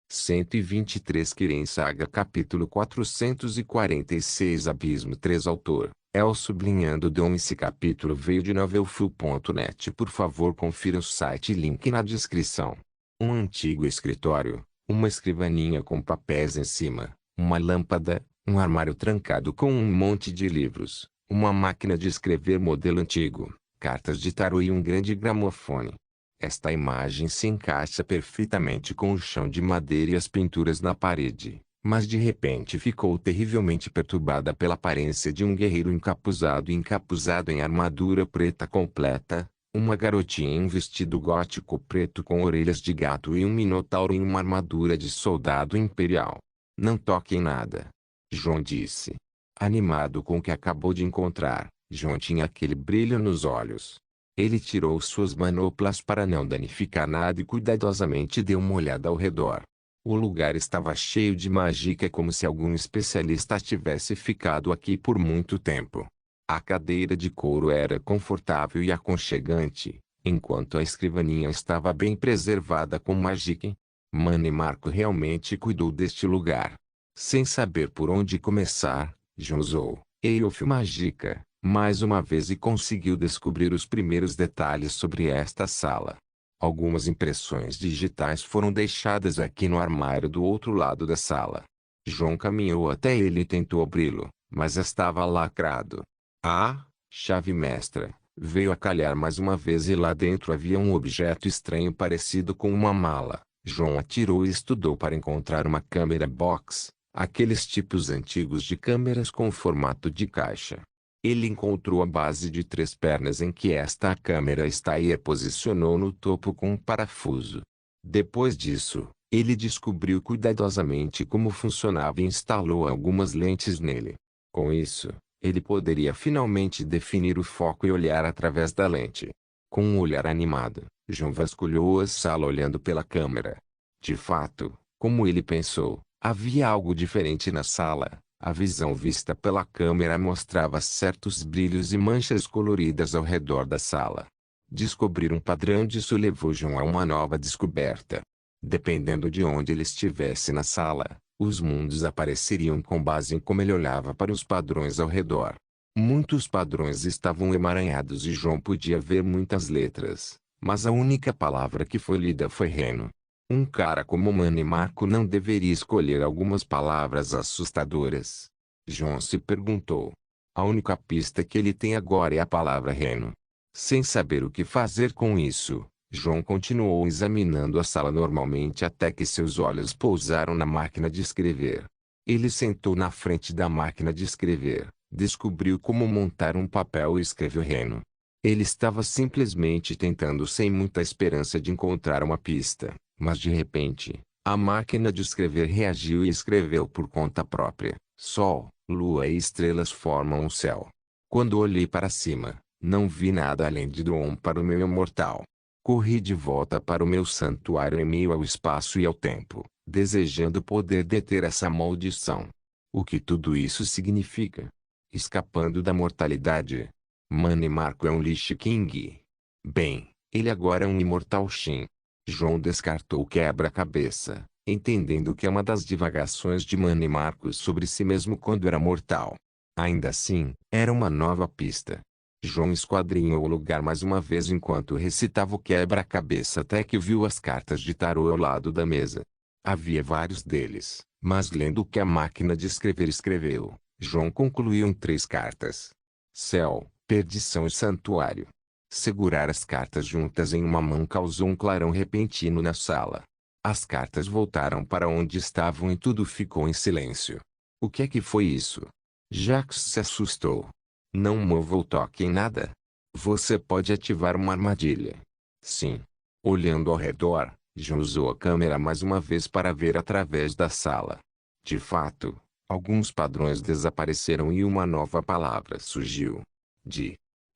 123 Kirin Saga Capítulo 446 Abismo 3 Autor, El sublinhando Dom. Esse capítulo veio de novelfull.net. Por favor confira o site, link na descrição. Um antigo escritório, uma escrivaninha com papéis em cima, uma lâmpada, um armário trancado com um monte de livros, uma máquina de escrever modelo antigo, cartas de tarô e um grande gramofone. Esta imagem se encaixa perfeitamente com o chão de madeira e as pinturas na parede, mas de repente ficou terrivelmente perturbada pela aparência de um guerreiro encapuzado em armadura preta completa, uma garotinha em vestido gótico preto com orelhas de gato e um minotauro em uma armadura de soldado imperial. Não toque em nada, João disse. Animado com o que acabou de encontrar, João tinha aquele brilho nos olhos. Ele tirou suas manoplas para não danificar nada e cuidadosamente deu uma olhada ao redor. O lugar estava cheio de magia, como se algum especialista tivesse ficado aqui por muito tempo. A cadeira de couro era confortável e aconchegante, enquanto a escrivaninha estava bem preservada com magia. Manny Marco realmente cuidou deste lugar. Sem saber por onde começar, João usou Eilf Magica mais uma vez e conseguiu descobrir os primeiros detalhes sobre esta sala. Algumas impressões digitais foram deixadas aqui no armário do outro lado da sala. João caminhou até ele e tentou abri-lo, mas estava lacrado. A chave mestra veio a calhar mais uma vez e lá dentro havia um objeto estranho parecido com uma mala. João atirou e estudou para encontrar uma câmera box, aqueles tipos antigos de câmeras com formato de caixa. Ele encontrou a base de 3 pernas em que esta câmera está e a posicionou no topo com um parafuso. Depois disso, ele descobriu cuidadosamente como funcionava e instalou algumas lentes nele. Com isso, ele poderia finalmente definir o foco e olhar através da lente. Com um olhar animado, João vasculhou a sala olhando pela câmera. De fato, como ele pensou, havia algo diferente na sala. A visão vista pela câmera mostrava certos brilhos e manchas coloridas ao redor da sala. Descobrir um padrão disso levou João a uma nova descoberta. Dependendo de onde ele estivesse na sala, os mundos apareceriam com base em como ele olhava para os padrões ao redor. Muitos padrões estavam emaranhados e João podia ver muitas letras, mas a única palavra que foi lida foi Reno. Um cara como Manny Marco não deveria escolher algumas palavras assustadoras. João se perguntou. A única pista que ele tem agora é a palavra Reno. Sem saber o que fazer com isso, João continuou examinando a sala normalmente até que seus olhos pousaram na máquina de escrever. Ele sentou na frente da máquina de escrever, descobriu como montar um papel e escreveu Reno. Ele estava simplesmente tentando sem muita esperança de encontrar uma pista. Mas de repente, a máquina de escrever reagiu e escreveu por conta própria. Sol, lua e estrelas formam o céu. Quando olhei para cima, não vi nada além de Dom para o meu imortal. Corri de volta para o meu santuário em meio ao espaço e ao tempo, desejando poder deter essa maldição. O que tudo isso significa? Escapando da mortalidade. Manny Marco é um Lich King. Bem, ele agora é um imortal Shin. João descartou o quebra-cabeça, entendendo que é uma das divagações de Manny Marcos sobre si mesmo quando era mortal. Ainda assim, era uma nova pista. João esquadrinhou o lugar mais uma vez enquanto recitava o quebra-cabeça até que viu as cartas de tarô ao lado da mesa. Havia vários deles, mas lendo o que a máquina de escrever escreveu, João concluiu em 3 cartas. Céu, perdição e santuário. Segurar as cartas juntas em uma mão causou um clarão repentino na sala. As cartas voltaram para onde estavam e tudo ficou em silêncio. O que é que foi isso? Jax se assustou. Não mova ou toque em nada. Você pode ativar uma armadilha. Sim. Olhando ao redor, João usou a câmera mais uma vez para ver através da sala. De fato, alguns padrões desapareceram e uma nova palavra surgiu.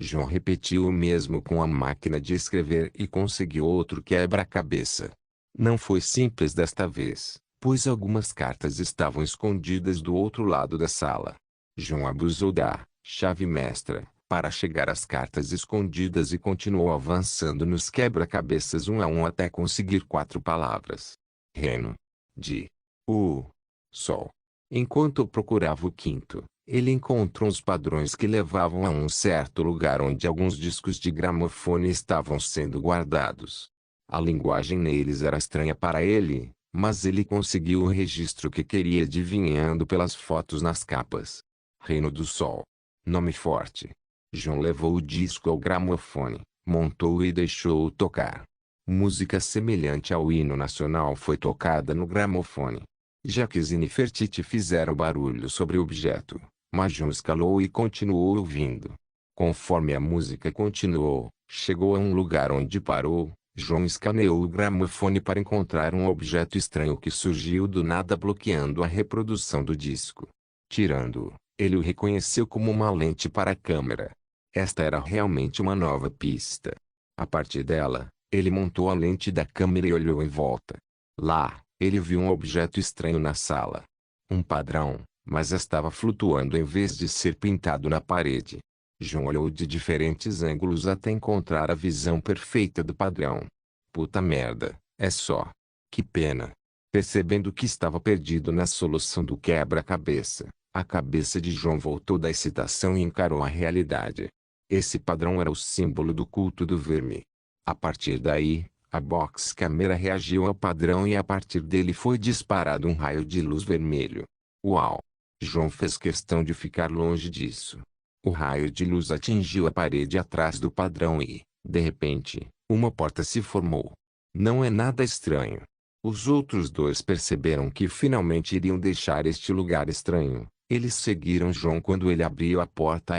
João repetiu o mesmo com a máquina de escrever e conseguiu outro quebra-cabeça. Não foi simples desta vez, pois algumas cartas estavam escondidas do outro lado da sala. João abusou da chave mestra para chegar às cartas escondidas e continuou avançando nos quebra-cabeças um a um até conseguir 4 palavras. Reno. de o sol. Enquanto procurava o quinto, ele encontrou os padrões que levavam a um certo lugar onde alguns discos de gramofone estavam sendo guardados. A linguagem neles era estranha para ele, mas ele conseguiu o registro que queria adivinhando pelas fotos nas capas. Reino do Sol. Nome forte. John levou o disco ao gramofone, montou-o e deixou-o tocar. Música semelhante ao hino nacional foi tocada no gramofone. Jacques e Nefertiti fizeram barulho sobre o objeto, mas John escalou e continuou ouvindo. Conforme a música continuou, chegou a um lugar onde parou. John escaneou o gramofone para encontrar um objeto estranho que surgiu do nada bloqueando a reprodução do disco. Tirando-o, ele o reconheceu como uma lente para a câmera. Esta era realmente uma nova pista. A partir dela, ele montou a lente da câmera e olhou em volta. Lá, ele viu um objeto estranho na sala. Um padrão, mas estava flutuando em vez de ser pintado na parede. John olhou de diferentes ângulos até encontrar a visão perfeita do padrão. Puta merda, é só. Que pena. Percebendo que estava perdido na solução do quebra-cabeça, a cabeça de John voltou da excitação e encarou a realidade. Esse padrão era o símbolo do culto do verme. A partir daí, a box câmera reagiu ao padrão e a partir dele foi disparado um raio de luz vermelho. Uau! John fez questão de ficar longe disso. O raio de luz atingiu a parede atrás do padrão e, de repente, uma porta se formou. Não é nada estranho. Os outros dois perceberam que finalmente iriam deixar este lugar estranho. Eles seguiram John quando ele abriu a porta.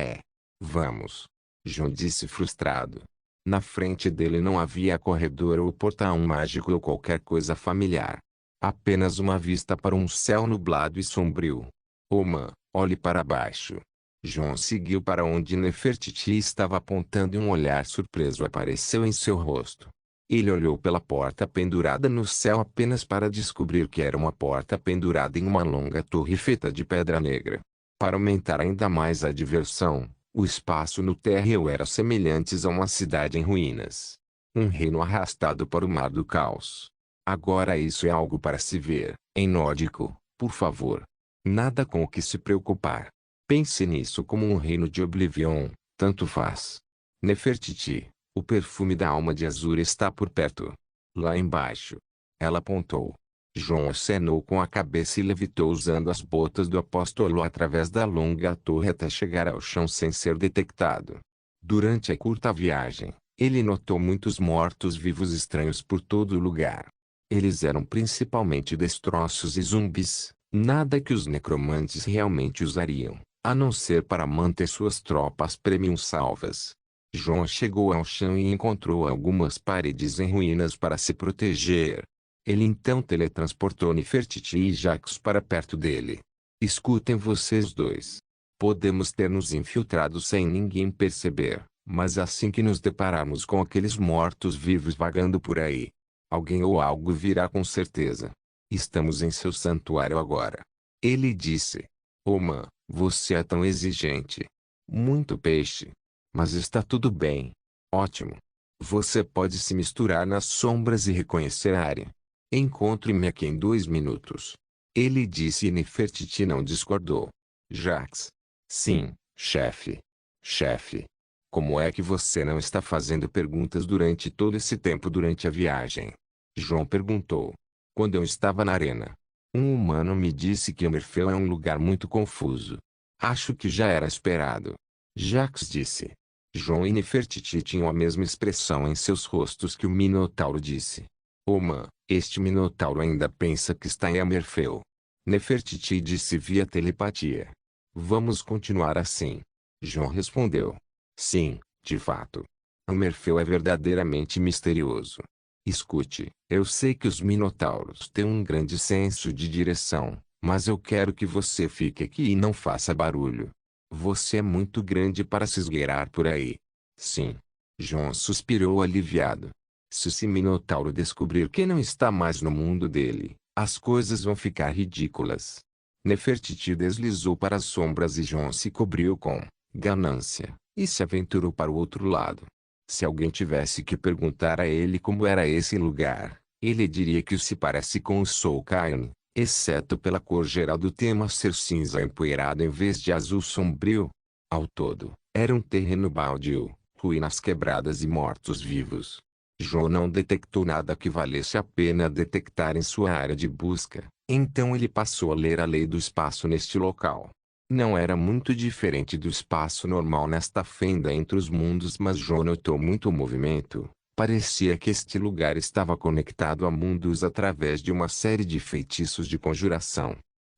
Vamos. John disse frustrado. Na frente dele não havia corredor ou portão mágico ou qualquer coisa familiar. Apenas uma vista para um céu nublado e sombrio. Oma, olhe para baixo. John seguiu para onde Nefertiti estava apontando e um olhar surpreso apareceu em seu rosto. Ele olhou pela porta pendurada no céu apenas para descobrir que era uma porta pendurada em uma longa torre feita de pedra negra. Para aumentar ainda mais a diversão, o espaço no térreo era semelhante a uma cidade em ruínas. Um reino arrastado para o mar do caos. Agora isso é algo para se ver, em nórdico, por favor. Nada com o que se preocupar. Pense nisso como um reino de Oblivion, tanto faz. Nefertiti, o perfume da alma de Azur está por perto. Lá embaixo. Ela apontou. John acenou com a cabeça e levitou usando as botas do apóstolo através da longa torre até chegar ao chão sem ser detectado. Durante a curta viagem, ele notou muitos mortos-vivos estranhos por todo o lugar. Eles eram principalmente destroços e zumbis, nada que os necromantes realmente usariam, a não ser para manter suas tropas premium salvas. John chegou ao chão e encontrou algumas paredes em ruínas para se proteger. Ele então teletransportou Nefertiti e Jacques para perto dele. Escutem vocês dois. Podemos ter nos infiltrado sem ninguém perceber, mas assim que nos depararmos com aqueles mortos-vivos vagando por aí, alguém ou algo virá com certeza. Estamos em seu santuário agora. Ele disse. Oma, você é tão exigente. Muito peixe. Mas está tudo bem. Ótimo. Você pode se misturar nas sombras e reconhecer a área. Encontre-me aqui em 2 minutos. Ele disse e Nefertiti não discordou. Jacques. Sim, chefe. Chefe. Como é que você não está fazendo perguntas durante todo esse tempo durante a viagem? João perguntou. Quando eu estava na arena, um humano me disse que Hammerfell é um lugar muito confuso. Acho que já era esperado. Jacques disse. João e Nefertiti tinham a mesma expressão em seus rostos que o Minotauro disse. Oma, este Minotauro ainda pensa que está em Hammerfell. Nefertiti disse via telepatia. Vamos continuar assim. João respondeu. Sim, de fato. Hammerfell é verdadeiramente misterioso. Escute, eu sei que os Minotauros têm um grande senso de direção, mas eu quero que você fique aqui e não faça barulho. Você é muito grande para se esgueirar por aí. Sim. João suspirou aliviado. Se esse Minotauro descobrir que não está mais no mundo dele, as coisas vão ficar ridículas. Nefertiti deslizou para as sombras e João se cobriu com ganância, e se aventurou para o outro lado. Se alguém tivesse que perguntar a ele como era esse lugar, Ele diria que se parece com o Soul Calibur, exceto pela cor geral do tema ser cinza empoeirado em vez de azul sombrio. Ao todo, era um terreno baldio, ruínas quebradas e mortos-vivos. João não detectou nada que valesse a pena detectar em sua área de busca, então ele passou a ler a lei do espaço neste local. Não era muito diferente do espaço normal nesta fenda entre os mundos, mas João notou muito movimento. Parecia que este lugar estava conectado a mundos através de uma série de feitiços de conjuração.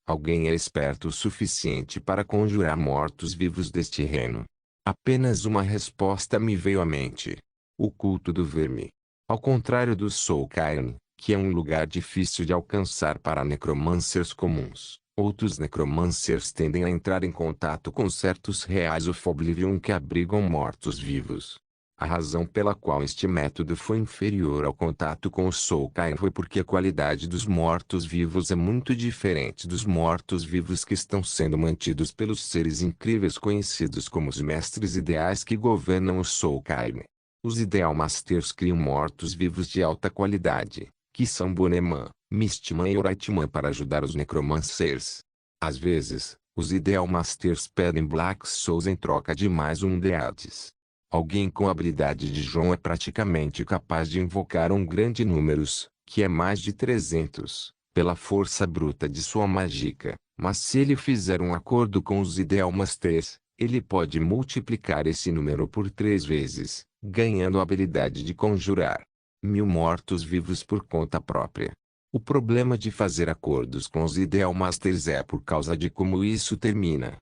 Alguém era esperto o suficiente para conjurar mortos-vivos deste reino. Apenas uma resposta me veio à mente. O culto do verme. Ao contrário do Soul Cairn, que é um lugar difícil de alcançar para necromancers comuns, outros necromancers tendem a entrar em contato com certos reais of Oblivion que abrigam mortos-vivos. A razão pela qual este método foi inferior ao contato com o Soul Cairn foi porque a qualidade dos mortos-vivos é muito diferente dos mortos-vivos que estão sendo mantidos pelos seres incríveis conhecidos como os mestres ideais que governam o Soul Cairn. Os Ideal Masters criam mortos-vivos de alta qualidade, que são Boneman, Mistman e Orightman para ajudar os Necromancers. Às vezes, os Ideal Masters pedem Black Souls em troca de mais Undeads. Alguém com a habilidade de João é praticamente capaz de invocar um grande números, que é mais de 300, pela força bruta de sua mágica, mas se ele fizer um acordo com os Ideal Masters, ele pode multiplicar esse número por 3 vezes, ganhando a habilidade de conjurar 1000 mortos-vivos por conta própria. O problema de fazer acordos com os Ideal Masters é por causa de como isso termina.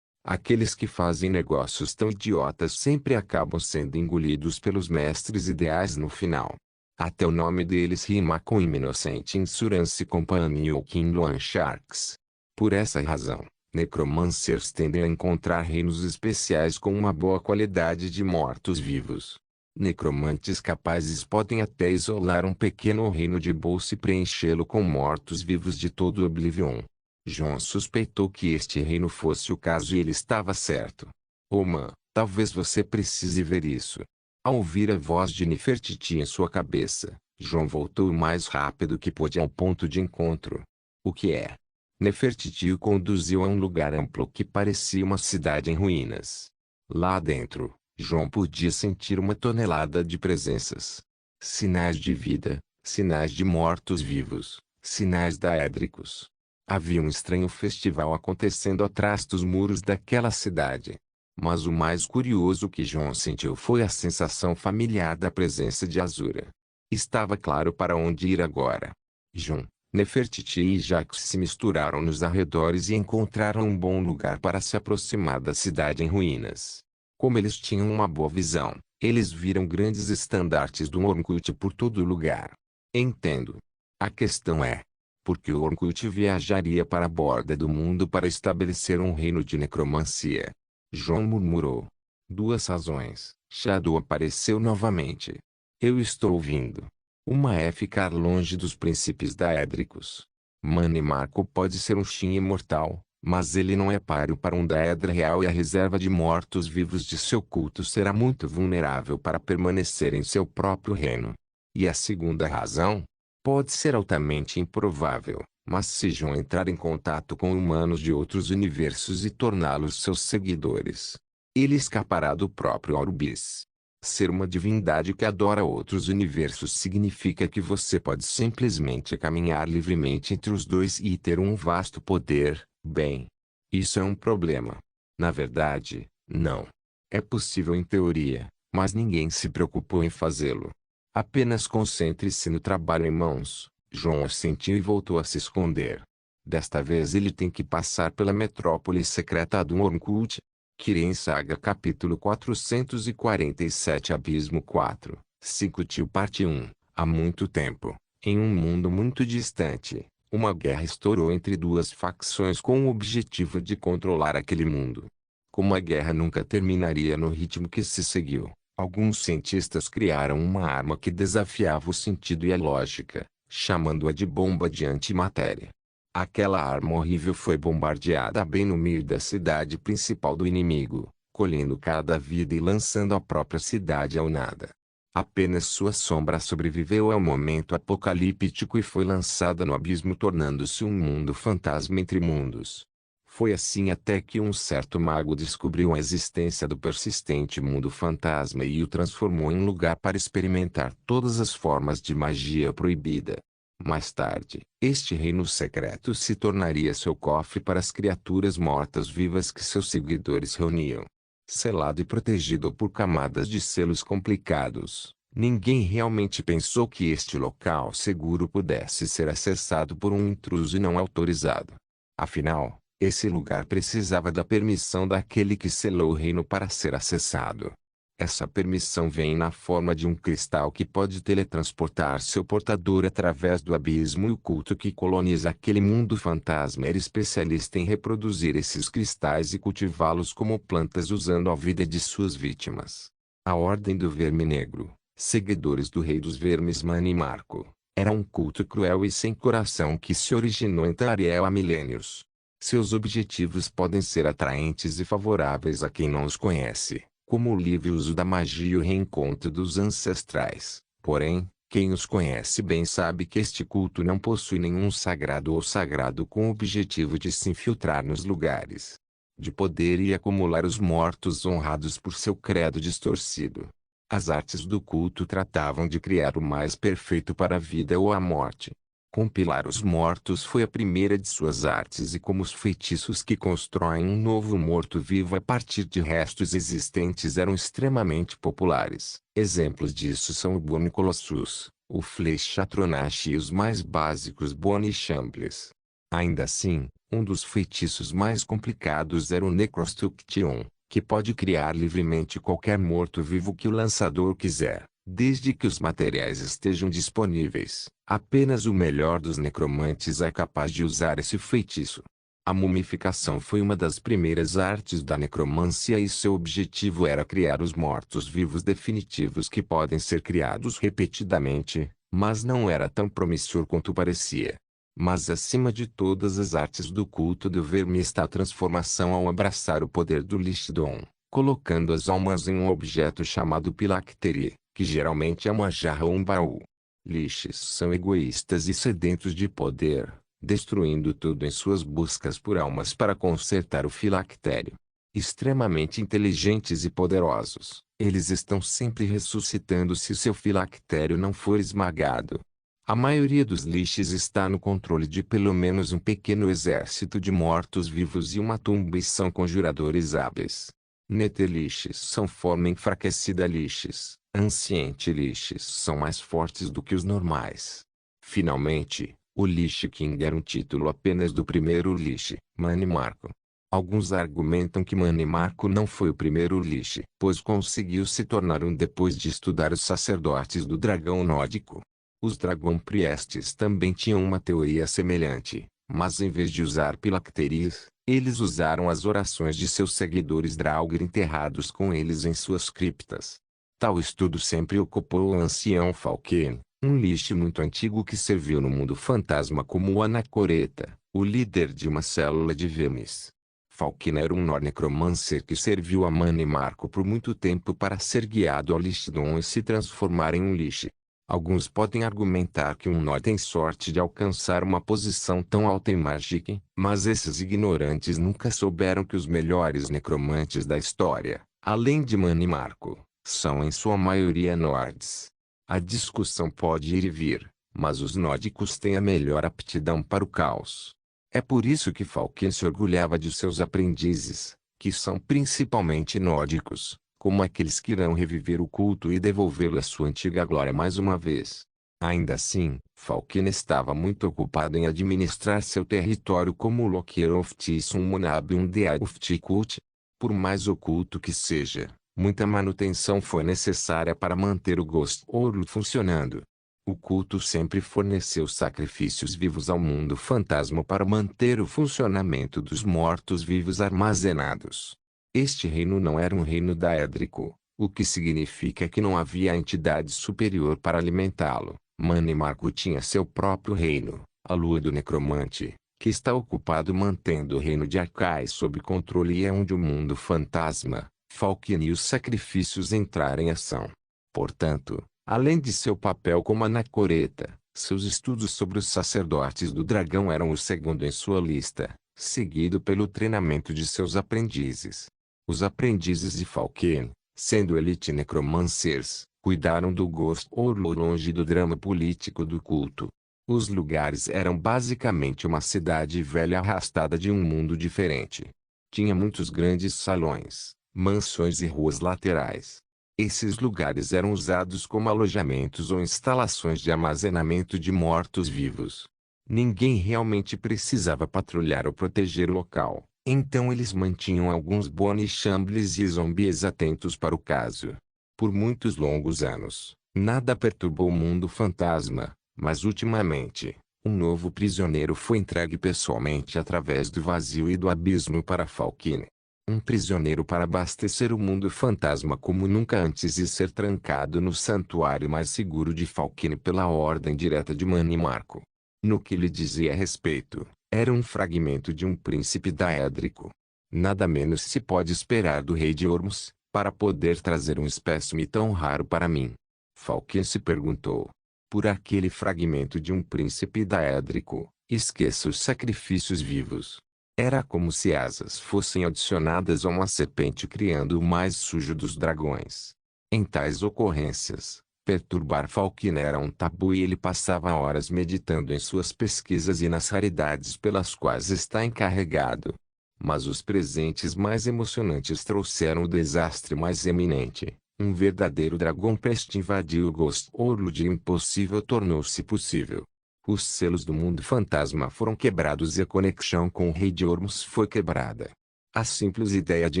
Aqueles que fazem negócios tão idiotas sempre acabam sendo engolidos pelos mestres ideais no final. Até o nome deles rima com Innocent Insurance Company ou King Loan Sharks. Por essa razão, necromancers tendem a encontrar reinos especiais com uma boa qualidade de mortos-vivos. Necromantes capazes podem até isolar um pequeno reino de bolsa e preenchê-lo com mortos-vivos de todo o Oblivion. João suspeitou que este reino fosse o caso e ele estava certo. Oman, talvez você precise ver isso. Ao ouvir a voz de Nefertiti em sua cabeça, João voltou o mais rápido que pôde ao ponto de encontro. O que é? Nefertiti o conduziu a um lugar amplo que parecia uma cidade em ruínas. Lá dentro, João podia sentir uma tonelada de presenças. Sinais de vida, sinais de mortos-vivos, sinais daédricos. Havia um estranho festival acontecendo atrás dos muros daquela cidade. Mas o mais curioso que João sentiu foi a sensação familiar da presença de Azura. Estava claro para onde ir agora. João, Nefertiti e Jax se misturaram nos arredores e encontraram um bom lugar para se aproximar da cidade em ruínas. Como eles tinham uma boa visão, eles viram grandes estandartes do Ornkut por todo lugar. Entendo. A questão é, por que o Ornkut viajaria para a borda do mundo para estabelecer um reino de necromancia? João murmurou. 2 razões. Shadow apareceu novamente. Eu estou ouvindo. Uma é ficar longe dos príncipes daédricos. Mani Marco pode ser um Shin imortal, mas ele não é páreo para um Daedra real e a reserva de mortos-vivos de seu culto será muito vulnerável para permanecer em seu próprio reino. E a segunda razão? Pode ser altamente improvável, mas se João entrar em contato com humanos de outros universos e torná-los seus seguidores, ele escapará do próprio Orubis. Ser uma divindade que adora outros universos significa que você pode simplesmente caminhar livremente entre os dois e ter um vasto poder. Bem, isso é um problema. Na verdade, não. É possível em teoria, mas ninguém se preocupou em fazê-lo. Apenas concentre-se no trabalho em mãos. João assentiu e voltou a se esconder. Desta vez ele tem que passar pela metrópole secreta do Ornkut. Kirin Saga capítulo 447 Abismo 4, 5 Tio Parte 1. Há muito tempo, em um mundo muito distante, uma guerra estourou entre 2 facções com o objetivo de controlar aquele mundo. Como a guerra nunca terminaria no ritmo que se seguiu, alguns cientistas criaram uma arma que desafiava o sentido e a lógica, chamando-a de bomba de antimatéria. Aquela arma horrível foi bombardeada bem no meio da cidade principal do inimigo, colhendo cada vida e lançando a própria cidade ao nada. Apenas sua sombra sobreviveu ao momento apocalíptico e foi lançada no abismo, tornando-se um mundo fantasma entre mundos. Foi assim até que um certo mago descobriu a existência do persistente mundo fantasma e o transformou em lugar para experimentar todas as formas de magia proibida. Mais tarde, este reino secreto se tornaria seu cofre para as criaturas mortas-vivas que seus seguidores reuniam. Selado e protegido por camadas de selos complicados, ninguém realmente pensou que este local seguro pudesse ser acessado por um intruso não autorizado. Afinal, esse lugar precisava da permissão daquele que selou o reino para ser acessado. Essa permissão vem na forma de um cristal que pode teletransportar seu portador através do abismo, e o culto que coloniza aquele mundo fantasma era especialista em reproduzir esses cristais e cultivá-los como plantas usando a vida de suas vítimas. A Ordem do Verme Negro, seguidores do Rei dos Vermes Manimarco, era um culto cruel e sem coração que se originou em Tariel há milênios. Seus objetivos podem ser atraentes e favoráveis a quem não os conhece, como o livre uso da magia e o reencontro dos ancestrais. Porém, quem os conhece bem sabe que este culto não possui nenhum sagrado ou sagrado com o objetivo de se infiltrar nos lugares de poder e acumular os mortos honrados por seu credo distorcido. As artes do culto tratavam de criar o mais perfeito para a vida ou a morte. Compilar os mortos foi a primeira de suas artes, e como os feitiços que constroem um novo morto-vivo a partir de restos existentes eram extremamente populares. Exemplos disso são o Bone Colossus, o Flechatronache e os mais básicos Bone Champlis. Ainda assim, um dos feitiços mais complicados era o Necrostruction, que pode criar livremente qualquer morto-vivo que o lançador quiser, desde que os materiais estejam disponíveis. Apenas o melhor dos necromantes é capaz de usar esse feitiço. A mumificação foi uma das primeiras artes da necromancia e seu objetivo era criar os mortos-vivos definitivos que podem ser criados repetidamente, mas não era tão promissor quanto parecia. Mas acima de todas as artes do culto do verme está a transformação ao abraçar o poder do Lichdom, colocando as almas em um objeto chamado Pilacteri, que geralmente é uma jarra ou um baú. Liches são egoístas e sedentos de poder, destruindo tudo em suas buscas por almas para consertar o filactério. Extremamente inteligentes e poderosos, eles estão sempre ressuscitando se seu filactério não for esmagado. A maioria dos liches está no controle de pelo menos um pequeno exército de mortos-vivos e uma tumba, e são conjuradores hábeis. Neteliches são forma enfraquecida liches. Anciente liches são mais fortes do que os normais. Finalmente, o Lich King era um título apenas do primeiro Lich, Manimarco. Alguns argumentam que Manimarco não foi o primeiro Lich, pois conseguiu se tornar um depois de estudar os sacerdotes do dragão nórdico. Os Dragon Priestes também tinham uma teoria semelhante, mas em vez de usar pilacteries, eles usaram as orações de seus seguidores Draugr enterrados com eles em suas criptas. Tal estudo sempre ocupou o ancião Falken, um Lich muito antigo que serviu no mundo fantasma como o Anacoreta, o líder de uma célula de vermes. Falken era um Nor-necromancer que serviu a Manimarco por muito tempo para ser guiado ao Lichdom e se transformar em um Lich. Alguns podem argumentar que um Nor tem sorte de alcançar uma posição tão alta em Magic, mas esses ignorantes nunca souberam que os melhores necromantes da história, além de Manimarco, são em sua maioria Nords. A discussão pode ir e vir, mas os nórdicos têm a melhor aptidão para o caos. É por isso que Falken se orgulhava de seus aprendizes, que são principalmente nórdicos, como aqueles que irão reviver o culto e devolvê-lo à sua antiga glória mais uma vez. Ainda assim, Falken estava muito ocupado em administrar seu território como o Locker of Tisum Munabium Dead of Tikut. Por mais oculto que seja, muita manutenção foi necessária para manter o Ghost World funcionando. O culto sempre forneceu sacrifícios vivos ao mundo fantasma para manter o funcionamento dos mortos-vivos armazenados. Este reino não era um reino daédrico, o que significa que não havia entidade superior para alimentá-lo. Manimarco tinha seu próprio reino, a Lua do Necromante, que está ocupado mantendo o reino de Arkai sob controle, e é onde o mundo fantasma, Falken e os sacrifícios entraram em ação. Portanto, além de seu papel como anacoreta, seus estudos sobre os sacerdotes do dragão eram o segundo em sua lista, seguido pelo treinamento de seus aprendizes. Os aprendizes de Falken, sendo elite necromancers, cuidaram do Ghost Orlu longe do drama político do culto. Os lugares eram basicamente uma cidade velha arrastada de um mundo diferente. Tinha muitos grandes salões, mansões e ruas laterais. Esses lugares eram usados como alojamentos ou instalações de armazenamento de mortos-vivos. Ninguém realmente precisava patrulhar ou proteger o local, então eles mantinham alguns Bonnie-Shambles e zombies atentos para o caso. Por muitos longos anos, nada perturbou o mundo fantasma, mas ultimamente, um novo prisioneiro foi entregue pessoalmente através do vazio e do abismo para Falkine. Um prisioneiro para abastecer o mundo fantasma como nunca antes e ser trancado no santuário mais seguro de Falkine pela ordem direta de Manny Marco. No que lhe dizia respeito, era um fragmento de um príncipe daédrico. Nada menos se pode esperar do rei de Ormus, para poder trazer um espécime tão raro para mim. Falkine se perguntou. Por aquele fragmento de um príncipe daédrico, esqueça os sacrifícios vivos. Era como se asas fossem adicionadas a uma serpente criando o mais sujo dos dragões. Em tais ocorrências, perturbar Falkine era um tabu e ele passava horas meditando em suas pesquisas e nas raridades pelas quais está encarregado. Mas os presentes mais emocionantes trouxeram o desastre mais eminente. Um verdadeiro dragão peste invadiu o Ghost Orlu e o impossível tornou-se possível. Os selos do mundo fantasma foram quebrados e a conexão com o rei de Ormus foi quebrada. A simples ideia de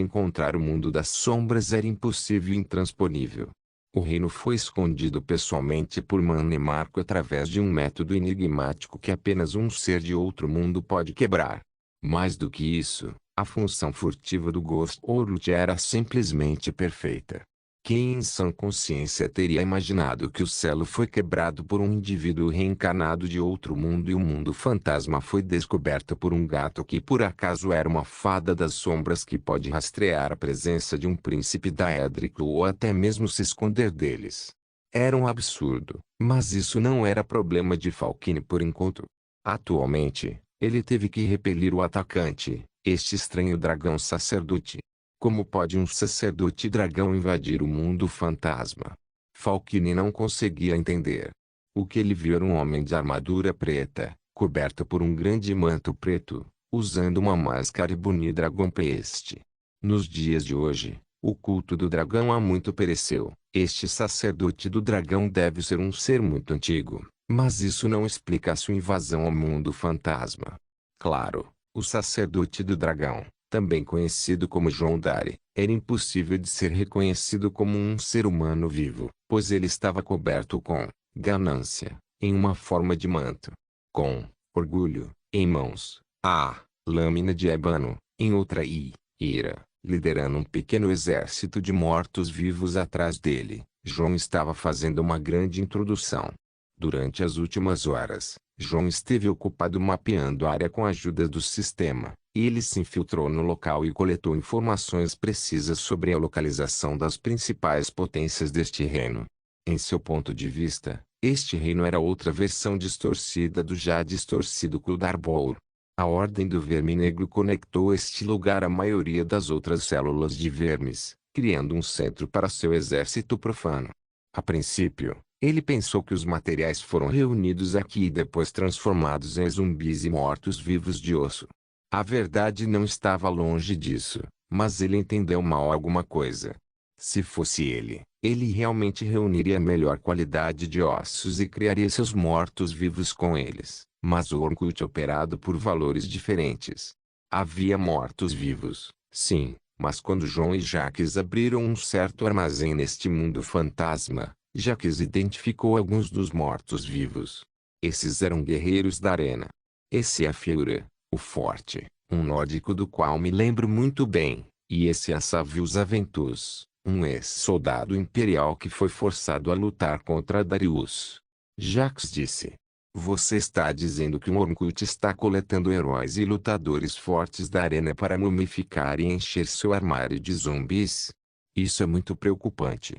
encontrar o mundo das sombras era impossível e intransponível. O reino foi escondido pessoalmente por Manny Marco através de um método enigmático que apenas um ser de outro mundo pode quebrar. Mais do que isso, a função furtiva do Ghost Orlu era simplesmente perfeita. Quem em sã consciência teria imaginado que o selo foi quebrado por um indivíduo reencarnado de outro mundo e o mundo fantasma foi descoberto por um gato que por acaso era uma fada das sombras que pode rastrear a presença de um príncipe daédrico ou até mesmo se esconder deles? Era um absurdo, mas isso não era problema de Falkine por enquanto. Atualmente, ele teve que repelir o atacante, este estranho dragão sacerdote. Como pode um sacerdote dragão invadir o mundo fantasma? Falkine não conseguia entender. O que ele viu era um homem de armadura preta, coberto por um grande manto preto, usando uma máscara e Bonnie Dragon Peste. Nos dias de hoje, o culto do dragão há muito pereceu. Este sacerdote do dragão deve ser um ser muito antigo, mas isso não explica a sua invasão ao mundo fantasma. Claro, o sacerdote do dragão, também conhecido como João Dari, era impossível de ser reconhecido como um ser humano vivo, pois ele estava coberto com ganância, em uma forma de manto, com orgulho, em mãos, a lâmina de ébano, em outra e ira, liderando um pequeno exército de mortos-vivos atrás dele. João estava fazendo uma grande introdução. Durante as últimas horas, João esteve ocupado mapeando a área com a ajuda do sistema. Ele se infiltrou no local e coletou informações precisas sobre a localização das principais potências deste reino. Em seu ponto de vista, este reino era outra versão distorcida do já distorcido Kuldarbor. A Ordem do Verme Negro conectou este lugar à maioria das outras células de vermes, criando um centro para seu exército profano. A princípio, ele pensou que os materiais foram reunidos aqui e depois transformados em zumbis e mortos-vivos de osso. A verdade não estava longe disso, mas ele entendeu mal alguma coisa. Se fosse ele realmente reuniria a melhor qualidade de ossos e criaria seus mortos-vivos com eles. Mas o Orkut operado por valores diferentes. Havia mortos-vivos, sim, mas quando João e Jacques abriram um certo armazém neste mundo fantasma, Jacques identificou alguns dos mortos-vivos. Esses eram guerreiros da arena. Esse é Fiura, o Forte, um nórdico do qual me lembro muito bem, e esse é Savius Aventus, um ex-soldado imperial que foi forçado a lutar contra Darius. Jacques disse. Você está dizendo que o Orkut está coletando heróis e lutadores fortes da arena para mumificar e encher seu armário de zumbis? Isso é muito preocupante.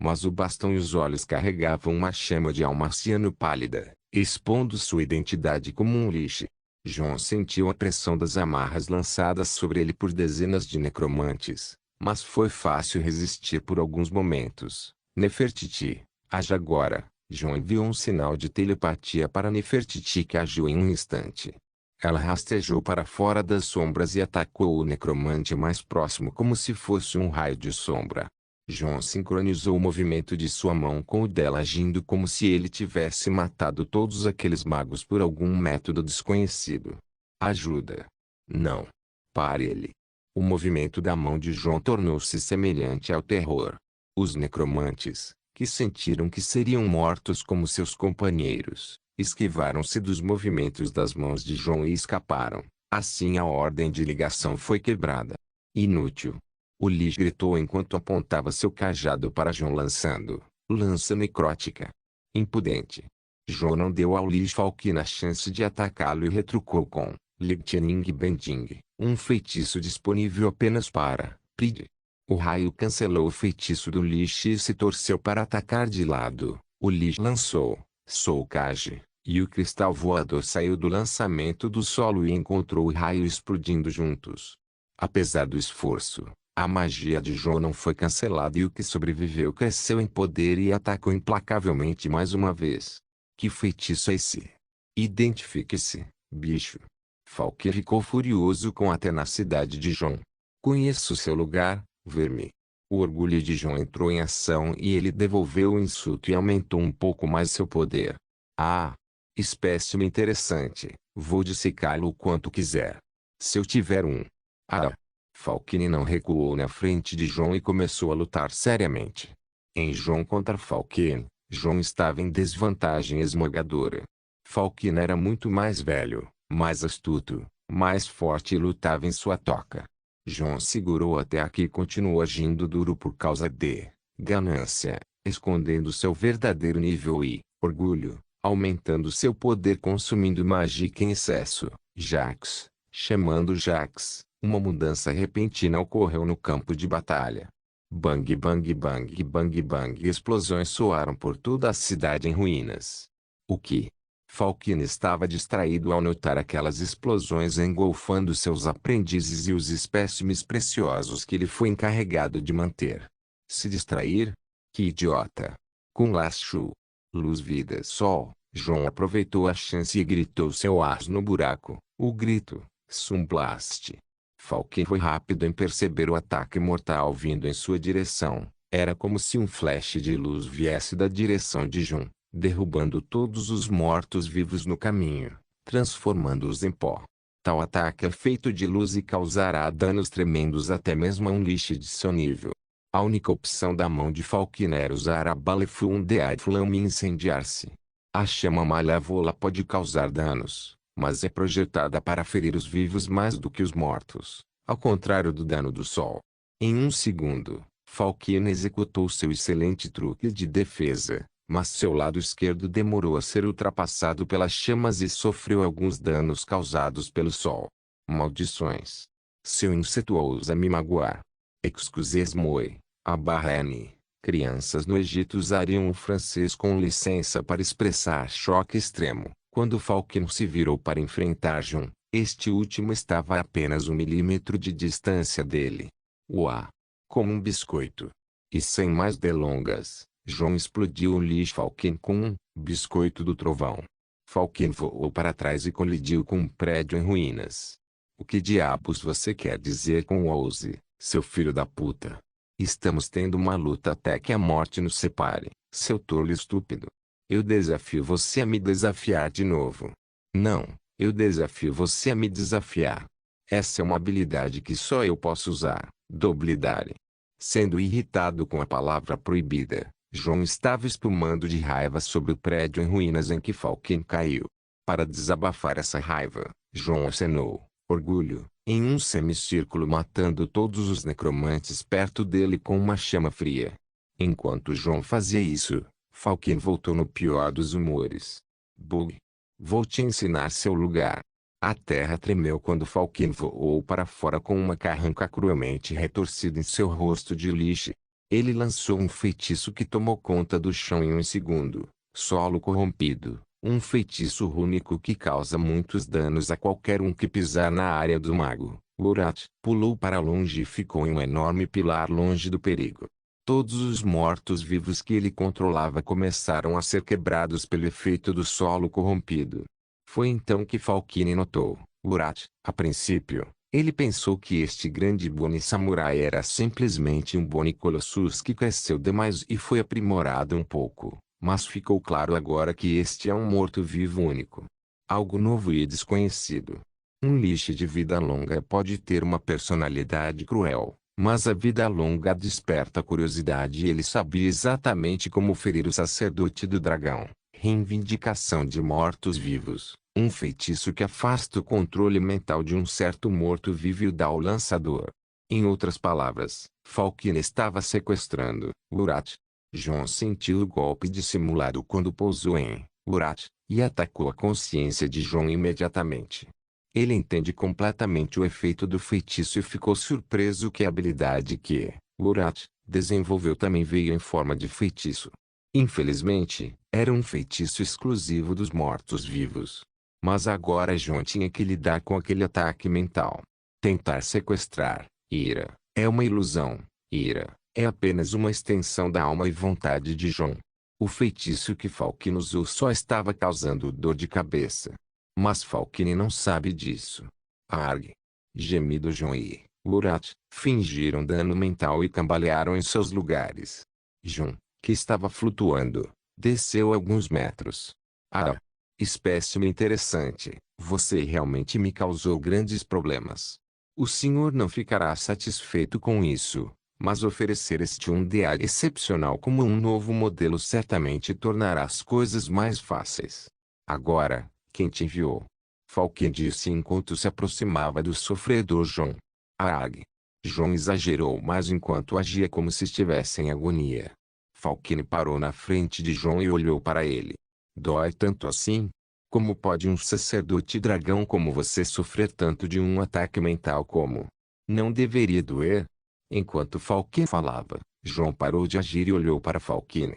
mas o bastão e os olhos carregavam uma chama de almarciano pálida, expondo sua identidade como um lixo. Jon sentiu a pressão das amarras lançadas sobre ele por dezenas de necromantes, mas foi fácil resistir por alguns momentos. Nefertiti, age agora. Jon enviou um sinal de telepatia para Nefertiti que agiu em um instante. Ela rastejou para fora das sombras e atacou o necromante mais próximo como se fosse um raio de sombra. Jon sincronizou o movimento de sua mão com o dela agindo como se ele tivesse matado todos aqueles magos por algum método desconhecido. Ajuda. Não. Pare ele. O movimento da mão de Jon tornou-se semelhante ao terror. Os necromantes, que sentiram que seriam mortos como seus companheiros, esquivaram-se dos movimentos das mãos de Jon e escaparam. Assim a ordem de ligação foi quebrada. Inútil. O Lich gritou enquanto apontava seu cajado para Jon lançando lança necrótica. Impudente. Jon não deu ao Lich Falcon a chance de atacá-lo e retrucou com Lightning Bending, um feitiço disponível apenas para Pride. O raio cancelou o feitiço do Lich e se torceu para atacar de lado. O Lich lançou Soulcage, e o cristal voador saiu do lançamento do solo e encontrou o raio explodindo juntos. Apesar do esforço, a magia de Jon não foi cancelada e o que sobreviveu cresceu em poder e atacou implacavelmente mais uma vez. Que feitiço é esse? Identifique-se, bicho. Falcon ficou furioso com a tenacidade de Jon. Conheço seu lugar, verme. O orgulho de Jon entrou em ação e ele devolveu o insulto e aumentou um pouco mais seu poder. Ah! Espécime interessante, vou dissecá-lo o quanto quiser. Se eu tiver um. Ah! Falcon não recuou na frente de Jon e começou a lutar seriamente. Em Jon contra Falcon, Jon estava em desvantagem esmagadora. Falcon era muito mais velho, mais astuto, mais forte e lutava em sua toca. Jon segurou até aqui e continuou agindo duro por causa de ganância, escondendo seu verdadeiro nível e orgulho, aumentando seu poder consumindo mágica em excesso. Jax, chamando Jax. Uma mudança repentina ocorreu no campo de batalha. Bang bang bang bang bang explosões soaram por toda a cidade em ruínas. O que? Falcon estava distraído ao notar aquelas explosões engolfando seus aprendizes e os espécimes preciosos que ele foi encarregado de manter. Se distrair? Que idiota! Com Lashu. Luz vida sol, Jon aproveitou a chance e gritou seu as no buraco. O grito, Sunblast. Falcon foi rápido em perceber o ataque mortal vindo em sua direção. Era como se um flash de luz viesse da direção de Jon, derrubando todos os mortos-vivos no caminho, transformando-os em pó. Tal ataque é feito de luz e causará danos tremendos até mesmo a um lixo de seu nível. A única opção da mão de Falcon era usar a Baleful Dead Flame e incendiar-se. A chama malévola pode causar danos, mas é projetada para ferir os vivos mais do que os mortos, ao contrário do dano do sol. Em um segundo, Falcon executou seu excelente truque de defesa, mas seu lado esquerdo demorou a ser ultrapassado pelas chamas e sofreu alguns danos causados pelo sol. Maldições! Seu inseto ousa me magoar. Excusez-moi, a/n. Crianças no Egito usariam o francês com licença para expressar choque extremo. Quando Falcon se virou para enfrentar Jon, este último estava a apenas 1 milímetro de distância dele. Uá! Como um biscoito. E sem mais delongas, Jon explodiu o Lich Falcon com um biscoito do trovão. Falcon voou para trás e colidiu com um prédio em ruínas. O que diabos você quer dizer com ouse, seu filho da puta? Estamos tendo uma luta até que a morte nos separe, seu tolo estúpido. Eu desafio você a me desafiar de novo. Não, eu desafio você a me desafiar. Essa é uma habilidade que só eu posso usar, Doblidare. Sendo irritado com a palavra proibida, Jon estava espumando de raiva sobre o prédio em ruínas em que Falcon caiu. Para desabafar essa raiva, Jon acenou, orgulho, em um semicírculo matando todos os necromantes perto dele com uma chama fria. Enquanto Jon fazia isso, Falcon voltou no pior dos humores. Bug. Vou te ensinar seu lugar. A terra tremeu quando Falcon voou para fora com uma carranca cruelmente retorcida em seu rosto de lixo. Ele lançou um feitiço que tomou conta do chão em um segundo. Solo corrompido. Um feitiço rúnico que causa muitos danos a qualquer um que pisar na área do mago. Lurat pulou para longe e ficou em um enorme pilar longe do perigo. Todos os mortos-vivos que ele controlava começaram a ser quebrados pelo efeito do solo corrompido. Foi então que Falkine notou. Lurat, a princípio, ele pensou que este grande Boni Samurai era simplesmente um Boni Colossus que cresceu demais e foi aprimorado um pouco. Mas ficou claro agora que este é um morto-vivo único. Algo novo e desconhecido. Um lixo de vida longa pode ter uma personalidade cruel, mas a vida longa desperta curiosidade e ele sabia exatamente como ferir o sacerdote do dragão. Reivindicação de mortos-vivos. Um feitiço que afasta o controle mental de um certo morto-vivo e o dá ao lançador. Em outras palavras, Falkine estava sequestrando Lurat. Jon sentiu o golpe dissimulado quando pousou em Lurat, e atacou a consciência de Jon imediatamente. Ele entende completamente o efeito do feitiço e ficou surpreso que a habilidade que Lurat desenvolveu também veio em forma de feitiço. Infelizmente, era um feitiço exclusivo dos mortos-vivos. Mas agora Jon tinha que lidar com aquele ataque mental. Tentar sequestrar Ira é uma ilusão. Ira é apenas uma extensão da alma e vontade de Jon. O feitiço que Falkine usou só estava causando dor de cabeça. Mas Falkine não sabe disso. Arg! Gemido Jon e Lurat fingiram dano mental e cambalearam em seus lugares. Jon, que estava flutuando, desceu alguns metros. Ah! Espécime interessante, você realmente me causou grandes problemas. O senhor não ficará satisfeito com isso, mas oferecer este um DA excepcional como um novo modelo certamente tornará as coisas mais fáceis. Agora, quem te enviou? Falkine disse enquanto se aproximava do sofredor Jon. Arg! Jon exagerou mais enquanto agia como se estivesse em agonia. Falkine parou na frente de Jon e olhou para ele. Dói tanto assim? Como pode um sacerdote dragão como você sofrer tanto de um ataque mental como? Não deveria doer? Enquanto Falkine falava, Jon parou de agir e olhou para Falkine.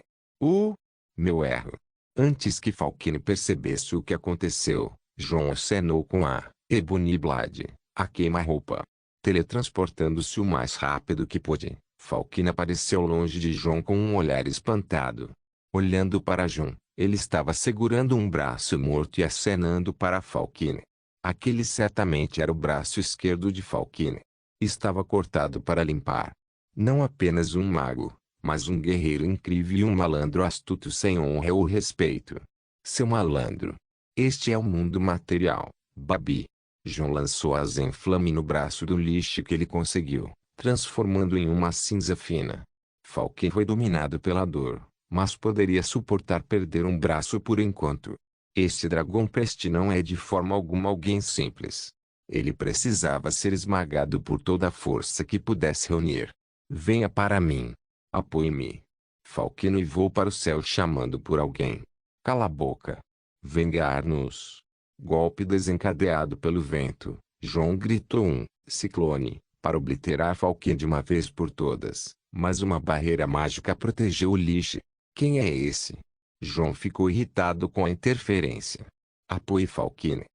Meu erro. Antes que Falkine percebesse o que aconteceu, Jon acenou com a Ebony Blade, a queima-roupa. Teletransportando-se o mais rápido que pôde, Falkine apareceu longe de Jon com um olhar espantado. Olhando para Jon, ele estava segurando um braço morto e acenando para Falkine. Aquele certamente era o braço esquerdo de Falkine. Estava cortado para limpar. Não apenas um mago, mas um guerreiro incrível e um malandro astuto sem honra ou respeito. Seu malandro. Este é o mundo material, Babi. Jon lançou a Zenflame no braço do lixo que ele conseguiu, transformando em uma cinza fina. Falkine foi dominado pela dor, mas poderia suportar perder um braço por enquanto. Este Dragon Pest não é de forma alguma alguém simples. Ele precisava ser esmagado por toda a força que pudesse reunir. Venha para mim. Apoie-me. Falkine voou para o céu chamando por alguém. Cala a boca. Vengar-nos. Golpe desencadeado pelo vento. Jon gritou um ciclone para obliterar Falkine de uma vez por todas, mas uma barreira mágica protegeu o lixo. Quem é esse? Jon ficou irritado com a interferência. Apoie Falkine.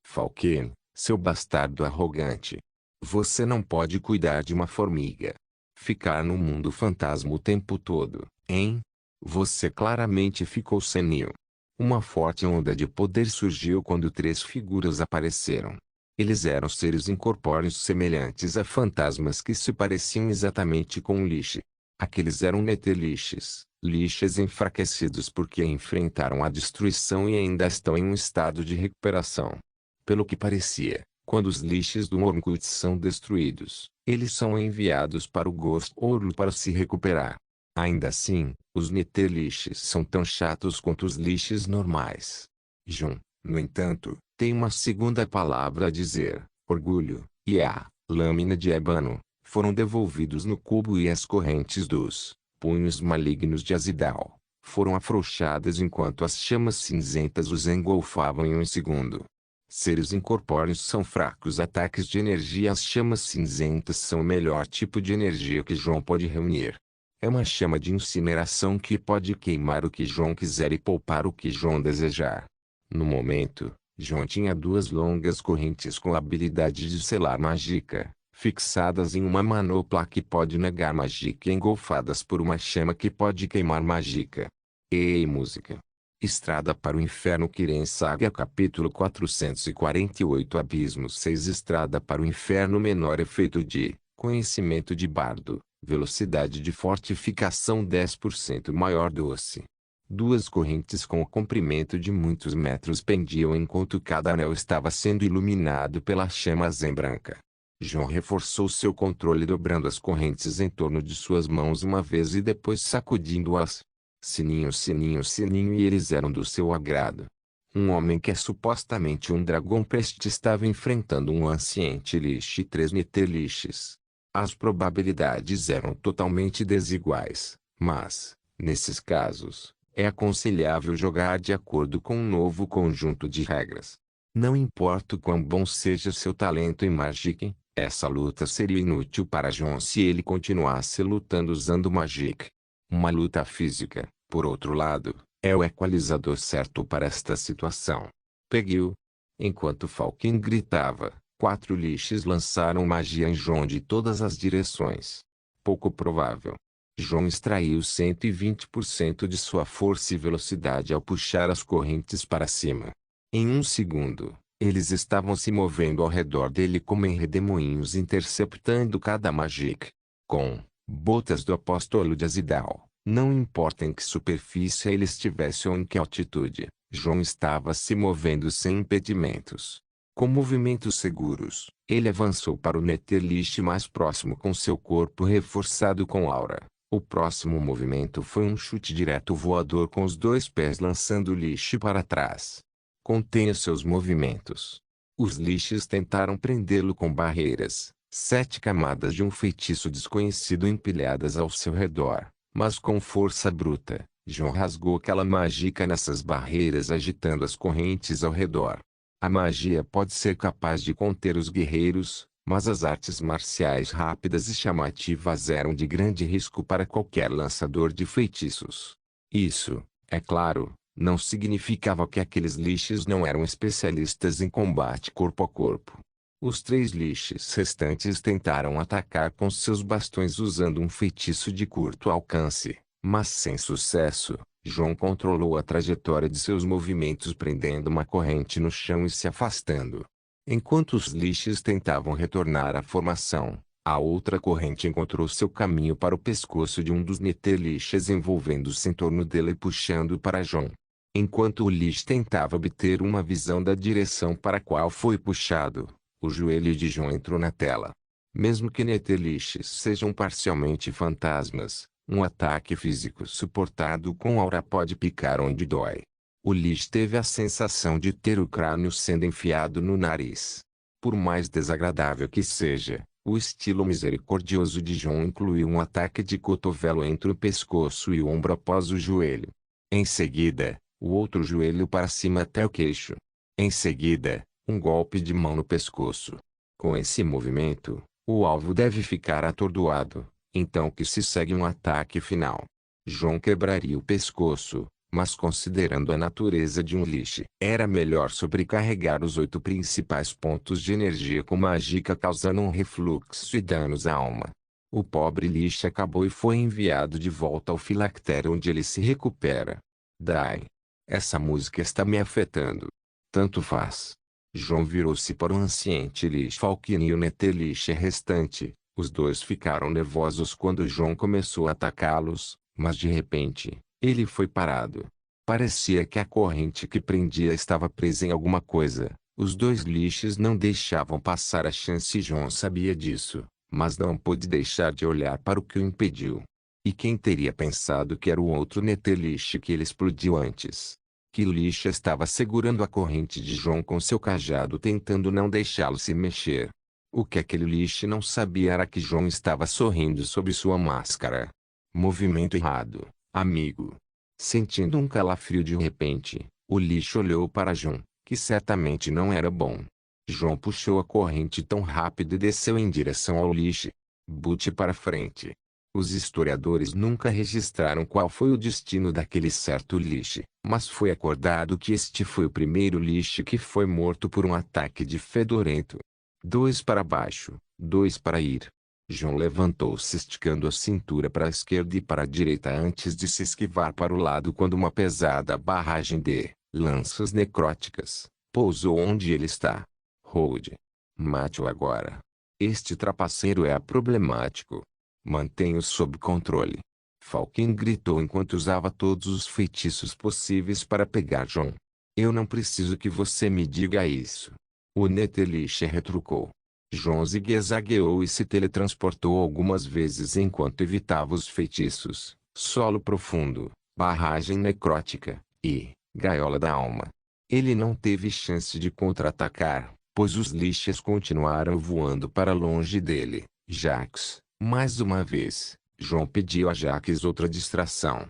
Falkine, seu bastardo arrogante. Você não pode cuidar de uma formiga. Ficar no mundo fantasma o tempo todo, hein? Você claramente ficou senil. Uma forte onda de poder surgiu quando três figuras apareceram. Eles eram seres incorpóreos semelhantes a fantasmas que se pareciam exatamente com um lixo. Aqueles eram Neteliches, lixes enfraquecidos porque enfrentaram a destruição e ainda estão em um estado de recuperação. Pelo que parecia, quando os lixes do Morgoth são destruídos, eles são enviados para o Ghost World para se recuperar. Ainda assim, os Neteliches são tão chatos quanto os lixes normais. Jon, no entanto, tem uma segunda palavra a dizer: orgulho, e a lâmina de ébano foram devolvidos no cubo e as correntes dos punhos malignos de Azidal foram afrouxadas enquanto as chamas cinzentas os engolfavam em um segundo. Seres incorpóreos são fracos ataques de energia. As chamas cinzentas são o melhor tipo de energia que João pode reunir. É uma chama de incineração que pode queimar o que João quiser e poupar o que João desejar. No momento, João tinha duas longas correntes com a habilidade de selar mágica, fixadas em uma manopla que pode negar mágica e engolfadas por uma chama que pode queimar mágica. Ei, música! Estrada para o Inferno. Kiren Saga capítulo 448 Abismo 6 Estrada para o Inferno. Menor efeito de conhecimento de bardo, velocidade de fortificação 10% maior. Doce. Duas correntes com o comprimento de muitos metros pendiam enquanto cada anel estava sendo iluminado pela chama zen branca. João reforçou seu controle dobrando as correntes em torno de suas mãos uma vez e depois sacudindo-as. Sininho, sininho, sininho, e eles eram do seu agrado. Um homem que é supostamente um dragão preste estava enfrentando um anciente liche e 3 neteliches. As probabilidades eram totalmente desiguais, mas, nesses casos, é aconselhável jogar de acordo com um novo conjunto de regras. Não importa o quão bom seja seu talento em Magic, essa luta seria inútil para João se ele continuasse lutando usando Magic. Uma luta física, por outro lado, é o equalizador certo para esta situação. Peguiu. Enquanto Falcon gritava, 4 liches lançaram magia em João de todas as direções. Pouco provável. João extraiu 120% de sua força e velocidade ao puxar as correntes para cima. Em um segundo, eles estavam se movendo ao redor dele como em redemoinhos interceptando cada Magic. Com botas do apóstolo de Azidal, não importa em que superfície ele estivesse ou em que altitude, João estava se movendo sem impedimentos. Com movimentos seguros, ele avançou para o Netherlicht mais próximo com seu corpo reforçado com aura. O próximo movimento foi um chute direto voador com os 2 pés lançando o lixo para trás. Contenha seus movimentos. Os lixos tentaram prendê-lo com barreiras, 7 camadas de um feitiço desconhecido empilhadas ao seu redor, mas com força bruta, João rasgou aquela mágica nessas barreiras agitando as correntes ao redor. A magia pode ser capaz de conter os guerreiros, mas as artes marciais rápidas e chamativas eram de grande risco para qualquer lançador de feitiços. Isso, é claro, não significava que aqueles lixos não eram especialistas em combate corpo a corpo. Os 3 lixos restantes tentaram atacar com seus bastões usando um feitiço de curto alcance, mas sem sucesso. João controlou a trajetória de seus movimentos prendendo uma corrente no chão e se afastando. Enquanto os lixos tentavam retornar à formação, a outra corrente encontrou seu caminho para o pescoço de um dos neteliches envolvendo-se em torno dele e puxando para João. Enquanto o liche tentava obter uma visão da direção para a qual foi puxado, o joelho de João entrou na tela. Mesmo que neteliches sejam parcialmente fantasmas, um ataque físico suportado com aura pode picar onde dói. O liche teve a sensação de ter o crânio sendo enfiado no nariz. Por mais desagradável que seja, o estilo misericordioso de João incluiu um ataque de cotovelo entre o pescoço e o ombro após o joelho. Em seguida, o outro joelho para cima até o queixo. Em seguida, um golpe de mão no pescoço. Com esse movimento, o alvo deve ficar atordoado, então que se segue um ataque final. João quebraria o pescoço, mas considerando a natureza de um liche, era melhor sobrecarregar os 8 principais pontos de energia com mágica causando um refluxo e danos à alma. O pobre liche acabou e foi enviado de volta ao filactério onde ele se recupera. Dai. Essa música está me afetando. Tanto faz. João virou-se para o anciente liche Falcon e o neteliche restante. Os 2 ficaram nervosos quando João começou a atacá-los, mas de repente, ele foi parado. Parecia que a corrente que prendia estava presa em alguma coisa. Os 2 lixos não deixavam passar a chance e João sabia disso, mas não pôde deixar de olhar para o que o impediu. E quem teria pensado que era o outro neteliche que ele explodiu antes? Que lixo estava segurando a corrente de João com seu cajado tentando não deixá-lo se mexer. O que aquele lixo não sabia era que João estava sorrindo sob sua máscara. Movimento errado, amigo. Sentindo um calafrio de repente, o lixo olhou para João, que certamente não era bom. João puxou a corrente tão rápido e desceu em direção ao lixo. Bote para frente. Os historiadores nunca registraram qual foi o destino daquele certo lixo, mas foi acordado que este foi o primeiro lixo que foi morto por um ataque de fedorento. 2 para baixo, 2 para ir. João levantou-se esticando a cintura para a esquerda e para a direita antes de se esquivar para o lado quando uma pesada barragem de lanças necróticas pousou onde ele está. Hold. Mate-o agora. Este trapaceiro é problemático. Mantenha-o sob controle. Falken gritou enquanto usava todos os feitiços possíveis para pegar João. Eu não preciso que você me diga isso. O Neteliche retrucou. João zigue-zagueou e se teletransportou algumas vezes enquanto evitava os feitiços, solo profundo, barragem necrótica, e gaiola da alma. Ele não teve chance de contra-atacar, pois os lixos continuaram voando para longe dele. Jax, mais uma vez, João pediu a Jax outra distração.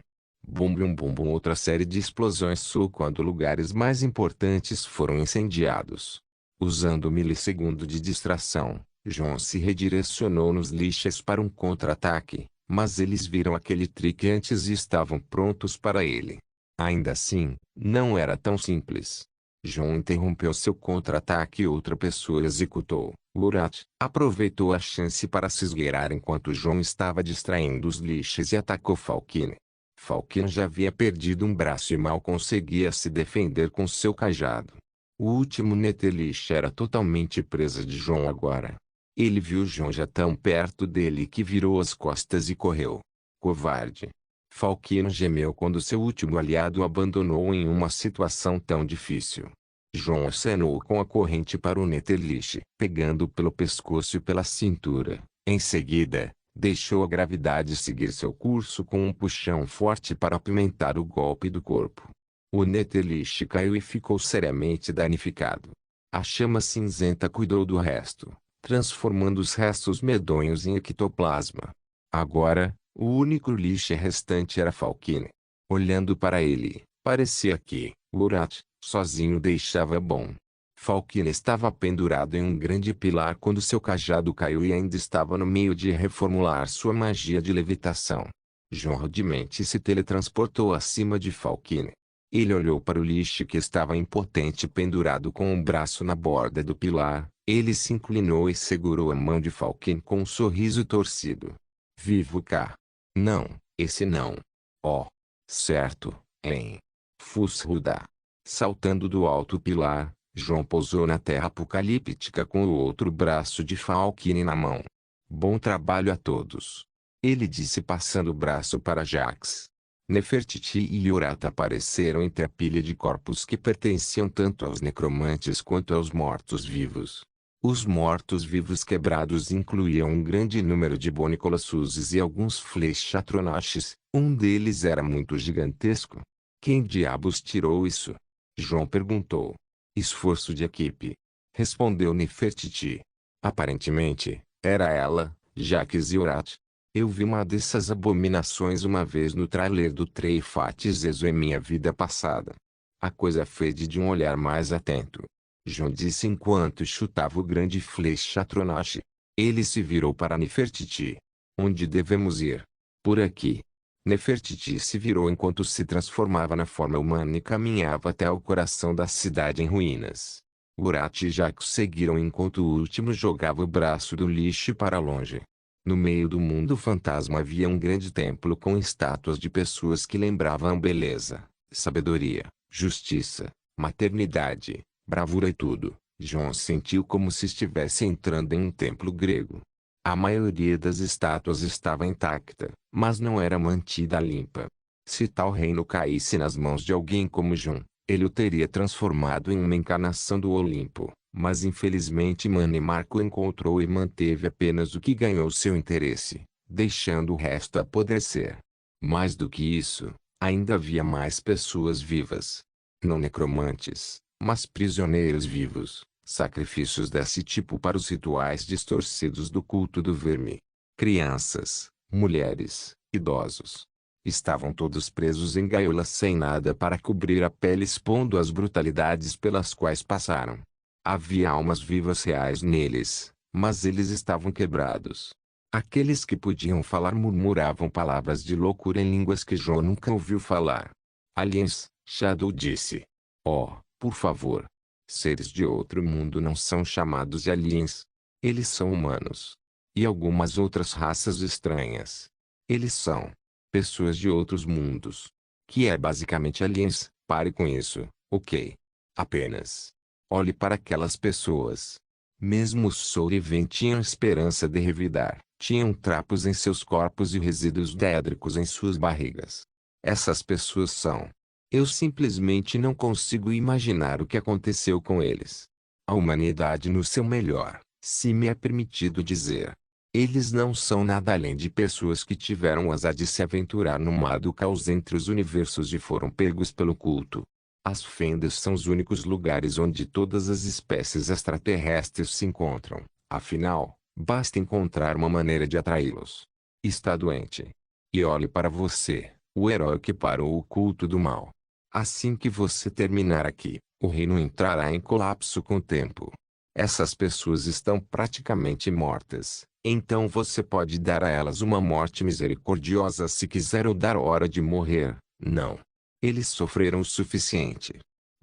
Bum bum bum bum, outra série de explosões soou quando lugares mais importantes foram incendiados. Usando o milissegundo de distração, João se redirecionou nos lixos para um contra-ataque, mas eles viram aquele trick antes e estavam prontos para ele. Ainda assim, não era tão simples. João interrompeu seu contra-ataque e outra pessoa executou. Urat aproveitou a chance para se esgueirar enquanto João estava distraindo os lixos e atacou Falken. Falken já havia perdido um braço e mal conseguia se defender com seu cajado. O último Neteliche era totalmente presa de João agora. Ele viu João já tão perto dele que virou as costas e correu. Covarde. Falken gemeu quando seu último aliado o abandonou em uma situação tão difícil. João acenou com a corrente para o Neteliche, pegando pelo pescoço e pela cintura. Em seguida, deixou a gravidade seguir seu curso com um puxão forte para apimentar o golpe do corpo. O Neteliche caiu e ficou seriamente danificado. A chama cinzenta cuidou do resto, transformando os restos medonhos em ectoplasma. Agora, o único lixo restante era Falken. Olhando para ele, parecia que, Urat, sozinho deixava bom. Falken estava pendurado em um grande pilar quando seu cajado caiu e ainda estava no meio de reformular sua magia de levitação. João rudemente se teletransportou acima de Falken. Ele olhou para o lixo que estava impotente pendurado com um braço na borda do pilar. Ele se inclinou e segurou a mão de Falken com um sorriso torcido. Vivo cá. Não, esse não. Oh. Certo, hein. Fusruda. Saltando do alto pilar, João pousou na terra apocalíptica com o outro braço de Falken na mão. Bom trabalho a todos. Ele disse passando o braço para Jax. Nefertiti e Urat apareceram entre a pilha de corpos que pertenciam tanto aos necromantes quanto aos mortos-vivos. Os mortos-vivos quebrados incluíam um grande número de Bonicolossuses e alguns Flechatronaches. Um deles era muito gigantesco. Quem diabos tirou isso? João perguntou. Esforço de equipe. Respondeu Nefertiti. Aparentemente, era ela, Jax e Urat. Eu vi uma dessas abominações uma vez no trailer do Treifat Zezo em minha vida passada. A coisa fede de um olhar mais atento. João disse enquanto chutava o grande Flechatronache. Ele se virou para Nefertiti. Onde devemos ir? Por aqui. Nefertiti se virou enquanto se transformava na forma humana e caminhava até o coração da cidade em ruínas. Urat e Jax seguiram enquanto o último jogava o braço do lixo para longe. No meio do mundo fantasma havia um grande templo com estátuas de pessoas que lembravam beleza, sabedoria, justiça, maternidade, bravura e tudo. João sentiu como se estivesse entrando em um templo grego. A maioria das estátuas estava intacta, mas não era mantida limpa. Se tal reino caísse nas mãos de alguém como João, ele o teria transformado em uma encarnação do Olimpo. Mas infelizmente Mani Marco encontrou e manteve apenas o que ganhou seu interesse, deixando o resto apodrecer. Mais do que isso, ainda havia mais pessoas vivas. Não necromantes, mas prisioneiros vivos, sacrifícios desse tipo para os rituais distorcidos do culto do verme. Crianças, mulheres, idosos. Estavam todos presos em gaiolas sem nada para cobrir a pele, expondo as brutalidades pelas quais passaram. Havia almas vivas reais neles, mas eles estavam quebrados. Aqueles que podiam falar murmuravam palavras de loucura em línguas que João nunca ouviu falar. Aliens, Shadow disse. Oh, por favor. Seres de outro mundo não são chamados de aliens. Eles são humanos. E algumas outras raças estranhas. Eles são pessoas de outros mundos. Que é basicamente aliens. Pare com isso, ok? Apenas olhe para aquelas pessoas. Mesmo os Soulven tinham esperança de revidar. Tinham trapos em seus corpos e resíduos dédricos em suas barrigas. Essas pessoas são. Eu simplesmente não consigo imaginar o que aconteceu com eles. A humanidade no seu melhor, se me é permitido dizer. Eles não são nada além de pessoas que tiveram o azar de se aventurar no mar do caos entre os universos e foram pegos pelo culto. As fendas são os únicos lugares onde todas as espécies extraterrestres se encontram. Afinal, basta encontrar uma maneira de atraí-los. Está doente. E olhe para você, o herói que parou o culto do mal. Assim que você terminar aqui, o reino entrará em colapso com o tempo. Essas pessoas estão praticamente mortas, então você pode dar a elas uma morte misericordiosa se quiser ou dar hora de morrer. Não. Eles sofreram o suficiente.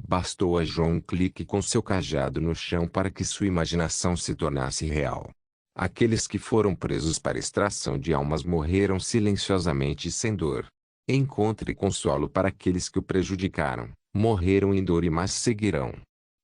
Bastou a João um clique com seu cajado no chão para que sua imaginação se tornasse real. Aqueles que foram presos para extração de almas morreram silenciosamente e sem dor. Encontre consolo para aqueles que o prejudicaram. Morreram em dor e mas seguirão.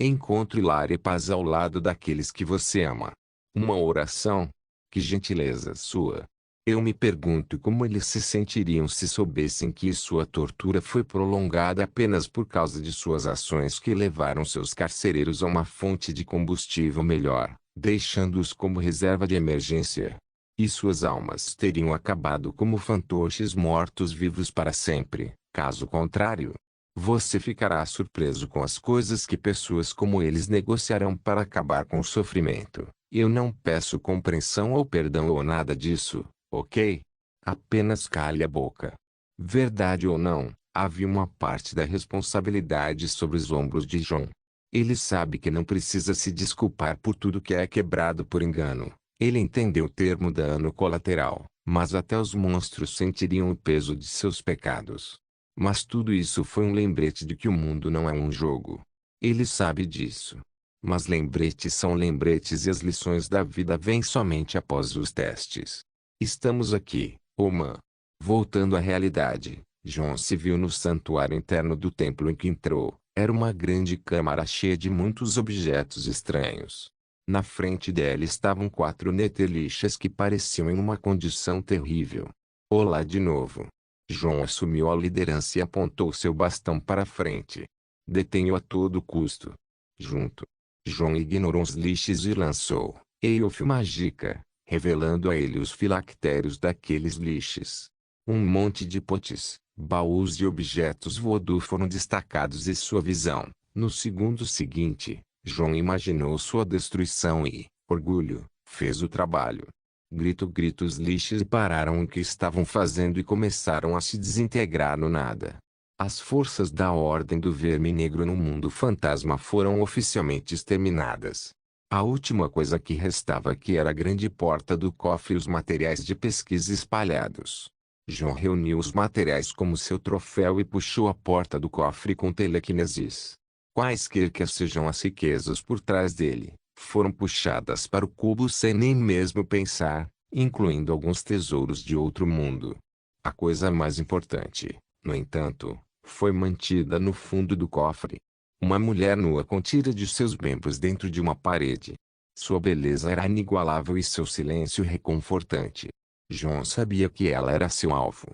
Encontre lar e paz ao lado daqueles que você ama. Uma oração? Que gentileza sua! Eu me pergunto como eles se sentiriam se soubessem que sua tortura foi prolongada apenas por causa de suas ações que levaram seus carcereiros a uma fonte de combustível melhor, deixando-os como reserva de emergência. E suas almas teriam acabado como fantoches mortos-vivos para sempre. Caso contrário, você ficará surpreso com as coisas que pessoas como eles negociarão para acabar com o sofrimento. Eu não peço compreensão ou perdão ou nada disso. Ok? Apenas cale a boca. Verdade ou não, havia uma parte da responsabilidade sobre os ombros de John. Ele sabe que não precisa se desculpar por tudo que é quebrado por engano. Ele entendeu o termo dano colateral, mas até os monstros sentiriam o peso de seus pecados. Mas tudo isso foi um lembrete de que o mundo não é um jogo. Ele sabe disso. Mas lembretes são lembretes e as lições da vida vêm somente após os testes. Estamos aqui, Oman. Voltando à realidade, John se viu no santuário interno do templo em que entrou. Era uma grande câmara cheia de muitos objetos estranhos. Na frente dela estavam 4 netelixas que pareciam em uma condição terrível. Olá de novo. John assumiu a liderança e apontou seu bastão para a frente. Detenho a todo custo. Junto. John ignorou os lixos e lançou Eilf Mágica, revelando a ele os filactérios daqueles lixos. Um monte de potes, baús e objetos voodoo foram destacados em sua visão. No segundo seguinte, John imaginou sua destruição e, orgulho, fez o trabalho. Grito os lixos pararam o que estavam fazendo e começaram a se desintegrar no nada. As forças da Ordem do Verme Negro no mundo fantasma foram oficialmente exterminadas. A última coisa que restava aqui era a grande porta do cofre e os materiais de pesquisa espalhados. John reuniu os materiais como seu troféu e puxou a porta do cofre com telequinesis. Quaisquer que sejam as riquezas por trás dele, foram puxadas para o cubo sem nem mesmo pensar, incluindo alguns tesouros de outro mundo. A coisa mais importante, no entanto, foi mantida no fundo do cofre. Uma mulher nua com tira de seus membros dentro de uma parede. Sua beleza era inigualável e seu silêncio reconfortante. John sabia que ela era seu alvo.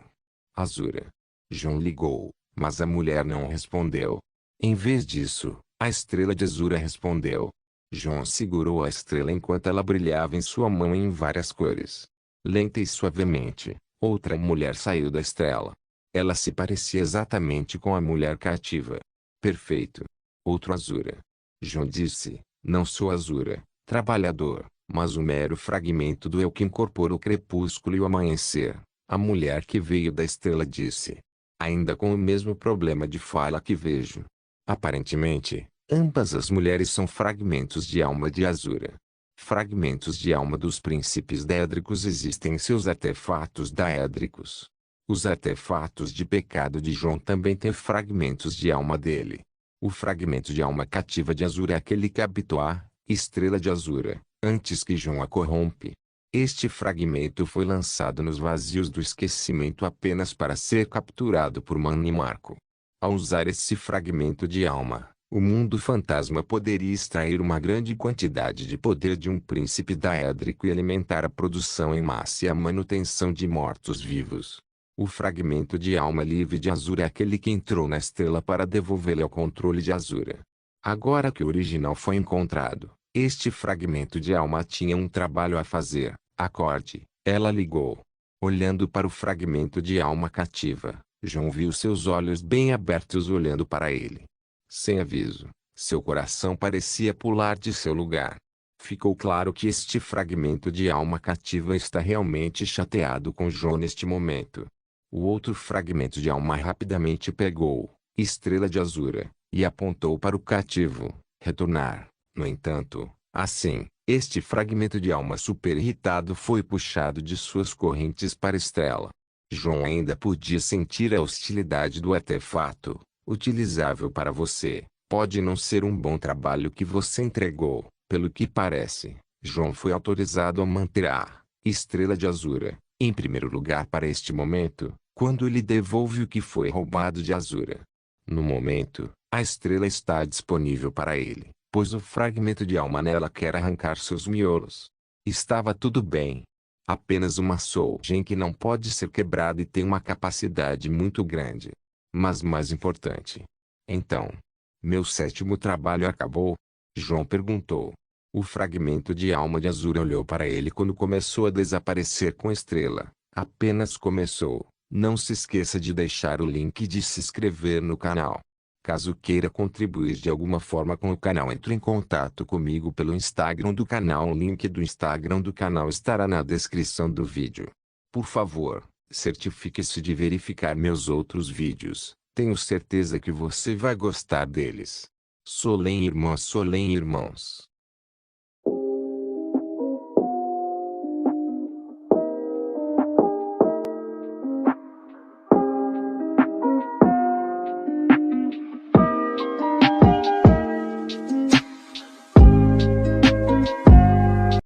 Azura. John ligou, mas a mulher não respondeu. Em vez disso, a estrela de Azura respondeu. John segurou a estrela enquanto ela brilhava em sua mão em várias cores. Lenta e suavemente, outra mulher saiu da estrela. Ela se parecia exatamente com a mulher cativa. Perfeito. Outro Azura. John disse, não sou Azura, trabalhador, mas um mero fragmento do eu que incorpora o crepúsculo e o amanhecer. A mulher que veio da estrela disse. Ainda com o mesmo problema de fala que vejo. Aparentemente, ambas as mulheres são fragmentos de alma de Azura. Fragmentos de alma dos príncipes daédricos existem em seus artefatos daédricos. Os artefatos de pecado de João também têm fragmentos de alma dele. O fragmento de alma cativa de Azura é aquele que habitou a estrela de Azura, antes que João a corrompe. Este fragmento foi lançado nos vazios do esquecimento apenas para ser capturado por Mani Marco. Ao usar esse fragmento de alma, o mundo fantasma poderia extrair uma grande quantidade de poder de um príncipe daédrico e alimentar a produção em massa e a manutenção de mortos-vivos. O fragmento de alma livre de Azura é aquele que entrou na estrela para devolvê-lo ao controle de Azura. Agora que o original foi encontrado, este fragmento de alma tinha um trabalho a fazer. Acorde, ela ligou. Olhando para o fragmento de alma cativa, João viu seus olhos bem abertos olhando para ele. Sem aviso, seu coração parecia pular de seu lugar. Ficou claro que este fragmento de alma cativa está realmente chateado com João neste momento. O outro fragmento de alma rapidamente pegou, estrela de Azura, e apontou para o cativo, retornar. No entanto, assim, este fragmento de alma super irritado foi puxado de suas correntes para a estrela. João ainda podia sentir a hostilidade do artefato, utilizável para você. Pode não ser um bom trabalho que você entregou, pelo que parece. João foi autorizado a manter a estrela de Azura, em primeiro lugar para este momento, quando ele devolve o que foi roubado de Azura. No momento, a estrela está disponível para ele, pois o fragmento de alma nela quer arrancar seus miolos. Estava tudo bem. Apenas uma soulgem que não pode ser quebrada e tem uma capacidade muito grande. Mas mais importante. Então, meu sétimo trabalho acabou? João perguntou. O fragmento de alma de Azura olhou para ele quando começou a desaparecer com a estrela. Apenas começou. Não se esqueça de deixar o link e de se inscrever no canal. Caso queira contribuir de alguma forma com o canal, entre em contato comigo pelo Instagram do canal. O link do Instagram do canal estará na descrição do vídeo. Por favor, certifique-se de verificar meus outros vídeos. Tenho certeza que você vai gostar deles. Solem irmãos.